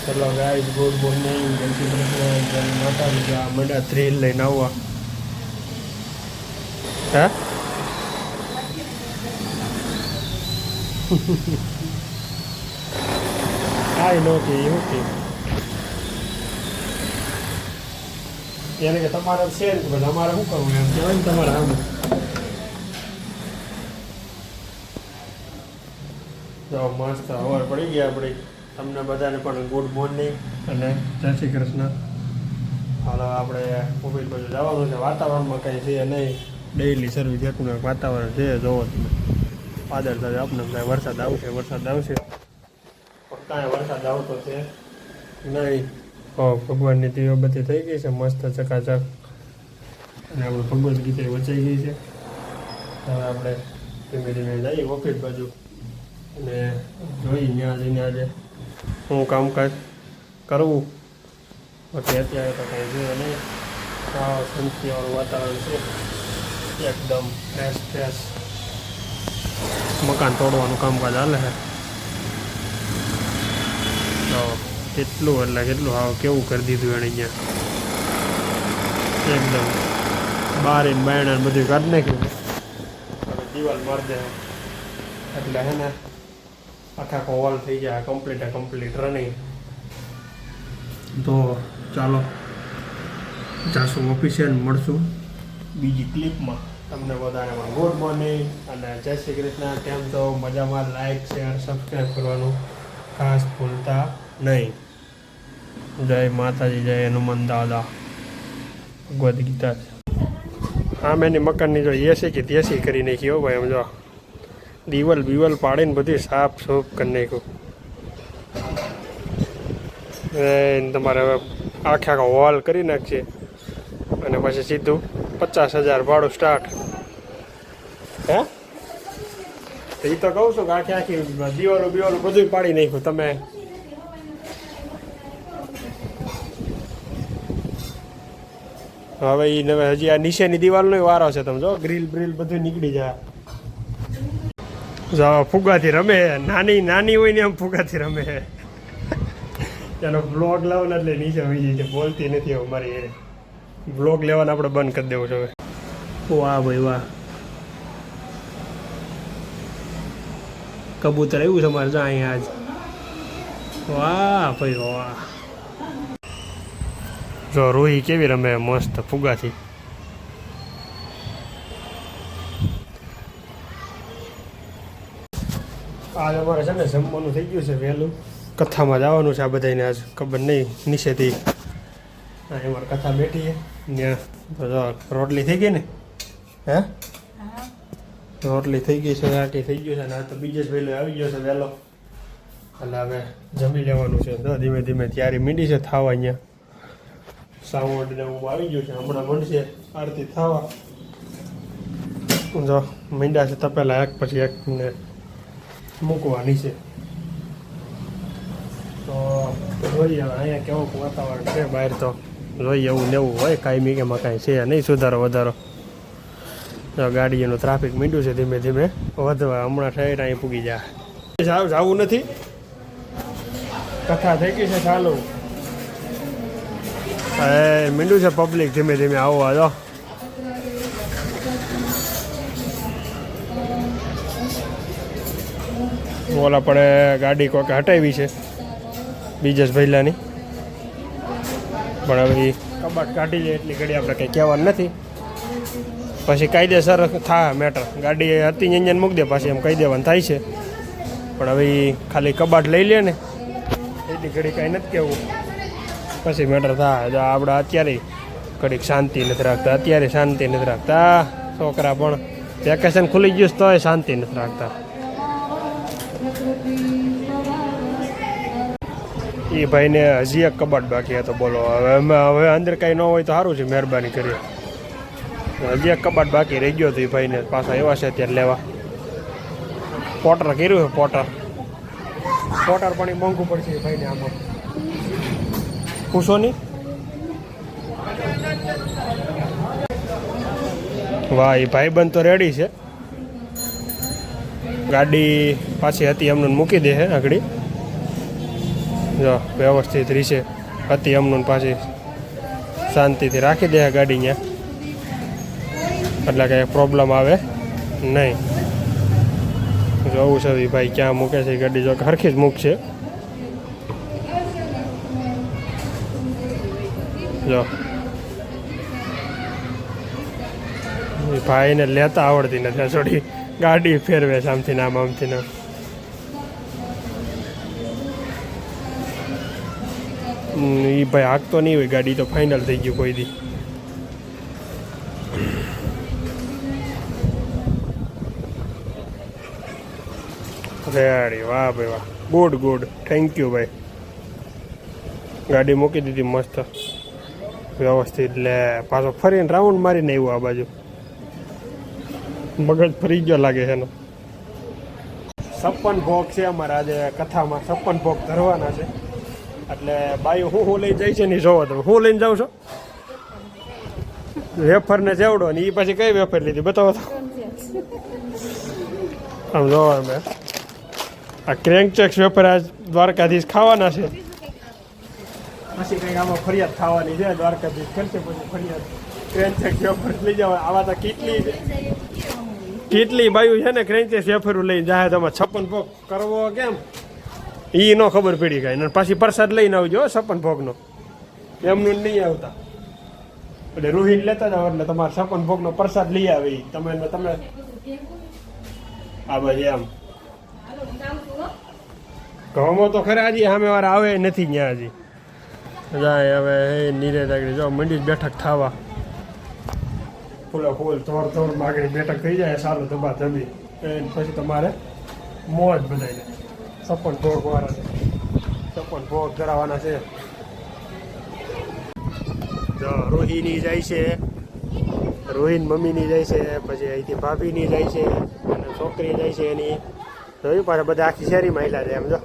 ચલો guys, good morning, જય શ્રી કૃષ્ણ, જય માતાજી. આ મંડા થ્રીલ લઈને આવવા. હે કાંઈ નહોતી એવું કે એને કે તમારે છે ને બધા અમારે શું કરવું એમ કહેવાય ને તમારે આમ. તો મસ્ત હવાર પડી ગયા આપણી. તમને બધાને પણ ગુડ મોર્નિંગ અને જય શ્રી કૃષ્ણ. હાલો આપણે મોબાઈલ બાજુ જવાનું છે. વાતાવરણમાં કંઈ છે નહીં, ડેઈલી સર્વિસ એકનું એક વાતાવરણ છે. જોવો તમે વાદળ સાથે આપણે કાંઈ વરસાદ આવશે પણ કાંઈ વરસાદ આવતો છે નહીં. ભગવાનની દીવો બધી થઈ ગઈ છે મસ્ત ચકાચક, અને આપણે ભગવદ્ ગીતા વચાઈ ગઈ છે. હવે આપણે ધીમે ધીમે જઈએ ઓફિસ બાજુ અને જોઈ ત્યાં જઈને આજે શું કામકાજ કરવું. બાકી અત્યારે તો કંઈ જોઈએ નહીં. શાંતિવાળું વાતાવરણ છે, એકદમ ફ્રેશ. મકાન તોડવાનું કામકાજ હાલે છે. તો કેટલું હાવ કેવું કરી દીધું એણે અહીંયા. એકદમ બારીને બાયણા બધું કાઢી નાખ્યું. હવે દિવાલ મારી દે એટલે હે ને આખા હોલ થઈ જાય કમ્પ્લીટ રનિંગ. તો ચાલો જાશું ઓફિસે મળશું બીજી ક્લિપમાં. તમને બધાને પણ ગુડ મોર્નિંગ અને જય શ્રી કૃષ્ણ. કેમ છો? મજામાં? લાઈક શેર સબસ્ક્રાઈબ કરવાનું ખાસ ભૂલતા નહીં. જય માતાજી, જય હનુમાન દાદા. ભગવદ્ ગીતા. હા મેં એની મકાનની જો એસી કે તેસી કરી નાખી હો ભાઈ. એમ જો દીવલ પાડીને બધી સાફ સૂફ કરી નાખ્યું. તમારે હવે આખા હોલ કરી નાખશે અને પછી સીધું 50,000 ભાડું સ્ટાર્ટ. હે એ તો કહું છું કે આખી દિવાલો બધું પાડી નાખ્યું તમે. હવે એ હજી આ નીચેની દિવાલનો વારો છે. તમે જો ગ્રીલ બધું નીકળી જાય. જો ફુગાથી રમે, નાની હોય ને એમ ફુગાથી રમે. એનો બ્લોગ લાવવાના એટલે નીચે હોઈ જાય છે, બોલતી નથી. હવે મારી બ્લોગ લેવાના આપણે બંધ કરી દેવું છે હવે. વાહ ભાઈ વાહ, કબૂતર આવ્યું છે મારે જા અહીંયા આજ. વાહ ભાઈ વાહ. જો રૂહી કેવી રમે મસ્ત ફુગાથી. આજ અમારે છે ને જમવાનું થઈ ગયું છે વહેલું. કથામાં જવાનું છે આ બધાને આજ. ખબર નહીં નીચેથી અમારે કથા બેઠી છે ત્યાં. તો જો રોટલી થઈ ગઈ ને. હે રોટલી થઈ ગઈ છે, આટી થઈ ગયું છે ને. આ તો બીજે જ વહેલો આવી ગયો છે વહેલો. એટલે હવે જમી લેવાનું છે. તો ધીમે ધીમે તૈયારી મીંડી છે થવા. અહીંયા સાઉન્ડ ને હું આવી ગયું છે. હમણાં મળશે આરતી થવા. જો મીંડા છે તપેલા એક પછી એક ને મૂકવાની છે. તો જોઈએ અહીંયા કેવું વાતાવરણ છે બહાર. તો જોઈએ એવું લેવું હોય કાંઈ એમાં કાંઈ છે નહીં સુધારો વધારો. તો ગાડીઓનું ટ્રાફિક મીંડ્યું છે ધીમે ધીમે વધવા. હમણાં ઠેર અહીં પૂગી જાય. જવું નથી, કથા થઈ ગઈ છે ચાલુ. મીંડું છે પબ્લિક ધીમે ધીમે આવવા. જો ઓલા પણ ગાડી કોઈક હટાવી છે બીજસ ભૈલાની. પણ હવે કબાટ કાઢી જાય એટલી ઘડી આપણે કંઈ કહેવાનું નથી. પછી કાયદેસર થાય મેટર. ગાડી હતી અહીંયા મૂકી દે પાછી એમ કહી દેવાનું થાય છે. પણ હવે ખાલી કબાટ લઈ લે ને એટલી ઘડી કાંઈ નથી કહેવું. પછી મેટર થાય. આપણે અત્યારે ઘડીક શાંતિ નથી રાખતા. છોકરા પણ વેકેશન ખુલી ગયું તોય શાંતિ નથી રાખતા. એ ભાઈને હજી એક કબાટ બાકી હતો બોલો. હવે અંદર કાંઈ ન હોય તો સારું છે, મહેરબાની કરી. હજી એક કબાટ બાકી રહી ગયો હતો એ ભાઈને. પાછા એવા છે અત્યારે લેવા. પોટર કર્યું છે પોટર પણ એ મોંઘું પડશે એ ભાઈને. આમાં પૂછો નહીં. વાહ એ ભાઈબંધ તો રેડી છે. ગાડી પાછી હતી એમને મૂકી દે છે આગળ. જો વ્યવસ્થિત રીશે હતી અમનું પાછી શાંતિથી રાખી દે ગાડી ત્યાં, એટલે કંઈ પ્રોબ્લેમ આવે નહીં. જોવું છે ભાઈ ક્યાં મૂકે છે ગાડી, જો કે હરખી જ મૂકશે. જો ભાઈને લેતા આવડતી નથી, થોડી ગાડી ફેરવે છે આમથી નામ આમથી નામ. એ ભાઈ હાંકતો નહીં હોય ગાડી, તો ફાઇનલ થઈ ગયું કોઈ દી. રેડી, વાહ ભાઈ વાહ, ગુડ ગુડ, થેન્ક યુ ભાઈ. ગાડી મૂકી દીધી મસ્ત વ્યવસ્થિત. લે પાછો ફરીને રાઉન્ડ મારીને આવ્યું આ બાજુ, મગજ ફરી ગયો લાગે છે એનો. 56 ભોગ છે અમારા આજે કથામાં, 56 ભોગ ધરવાના છે. એટલે બાયું હું લઈ જાય છે ને જોવો તમે. હું લઈને જાઉં છો વેફર ને જેવડો ને, એ પછી કઈ વેફર લીધી બતાવો તો. આમ જોવા અમે આ ક્રેન્કચેક્સ વેફર આજ દ્વારકાધીશ ખાવાના છે. પછી કંઈક આમાં ફરિયાદ ખાવાની છે, દ્વારકાધીશ કરશે પછી ફરિયાદ. ક્રેન્કચેક્સ વેફર લઈ જવા આવા તો કેટલી બાયું છે ને ક્રેન્કચેક્સ વેફર લઈને જાય. તમે 56 ભોગ કરવો કેમ એ ન ખબર પડી કાંઈ. પાછી પ્રસાદ લઈને આવજો 56 ભોગનો, એમનું નહીં આવતા. એટલે રૂહીને લેતા જાવ એટલે તમારે 56 ભોગનો પ્રસાદ લઈ આવે. તમે આ બાજુ એમ ઘઉંમાં તો ખરા હજી સામે વાળા આવે નથી ત્યાં હજી. જાય હવે હે નીરે આગળ જો મંડી બેઠક થવા, ફૂલે ફૂલ થોર થોરમાં આગળ બેઠક થઈ જાય સારું ધબા ધબી. પછી તમારે મોજ બધાને 56 ભોગ વાળા છે, 56 ભોગ કરાવવાના છે. જો રોહિની જાય છે, રોહિન મમ્મીની જાય છે, પછી અહીંથી ભાભીની જાય છે, અને છોકરી જાય છે એની. જોયું પાછા બધા આખી શેરીમાં હાલ્યા છે.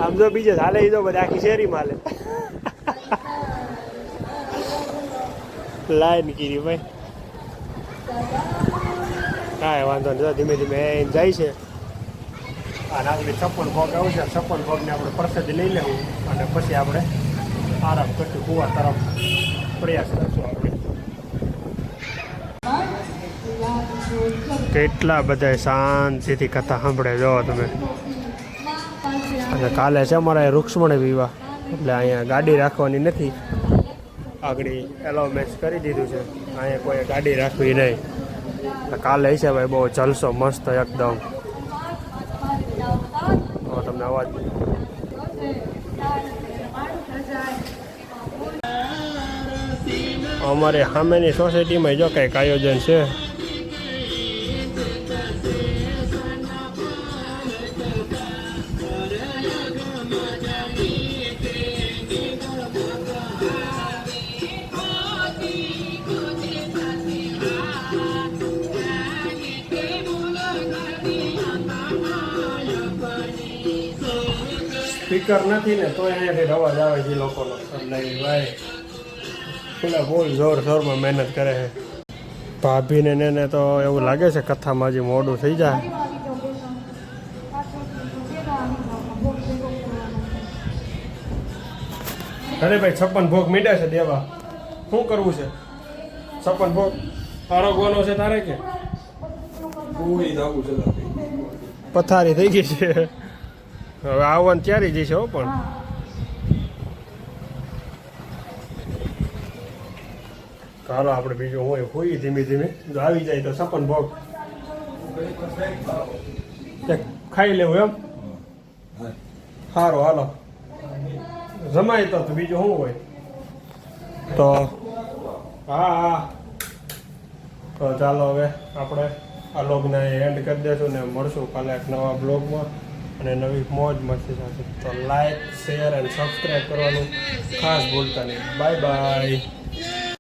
આમ જો બીજે હાલે જો બધા આખી શેરીમાં હાલે. લાઈન કીરી ભાઈ, કાંઈ વાંધો નહીં. ધીમે ધીમે જાય છે. અને આપણે 56 ભોગ આવશે, 56 ભોગને આપણે પ્રસાદી લઈ લેવું અને પછી આપણે આરામ કરશું, કુવા તરફ પ્રયાસ કરશું આપણે. કેટલા બધા શાંતિથી કથા સાંભળે જો તમે. અને કાલે છે અમારે રૂક્ષ્મણી વિવાહ, એટલે અહીંયા ગાડી રાખવાની નથી. આગળ એલાઉમેન્ટ કરી દીધું છે, અહીંયા કોઈ ગાડી રાખવી નહીં. કાલે છે ભાઈ બહુ જલસો મસ્ત એકદમ. તમને અવાજ અમારે સામેની સોસાયટીમાં જો કંઈક આયોજન છે. સ્પીકર નથી ને તો અહીંયાથી અવાજ આવે છે લોકોનો. એટલે ભાઈ પેલા બહુ જોર જોરમાં મહેનત કરે છે. ભાભીને ને તો એવું લાગે છે કથામાં હજી મોડું થઈ જાય. અરે ભાઈ 56 ભોગ મીડ્યા છે દેવા, શું કરવું છે? 56 ભોગ આરોગવાનો છે તારે કે પથારી થઈ ગઈ છે, હવે આવવાનું ચારી જશે. હો પણ ચાલો આપણે બીજું હોય હોઈ ધીમે ધીમે આવી જાય તો 56 ભોગ ખાઈ લેવું એમ. સારું હાલો જમાય તો બીજું શું હોય તો. હા તો ચાલો હવે આપણે આ બ્લોગને એન્ડ કરી દઈશું ને મળશું કાલે એક નવા બ્લોગમાં અને નવી મોજ મસ્તી સાથે. તો લાઈક શેર અને સબસ્ક્રાઈબ કરવાનું ખાસ ભૂલતા નહીં. Bye bye.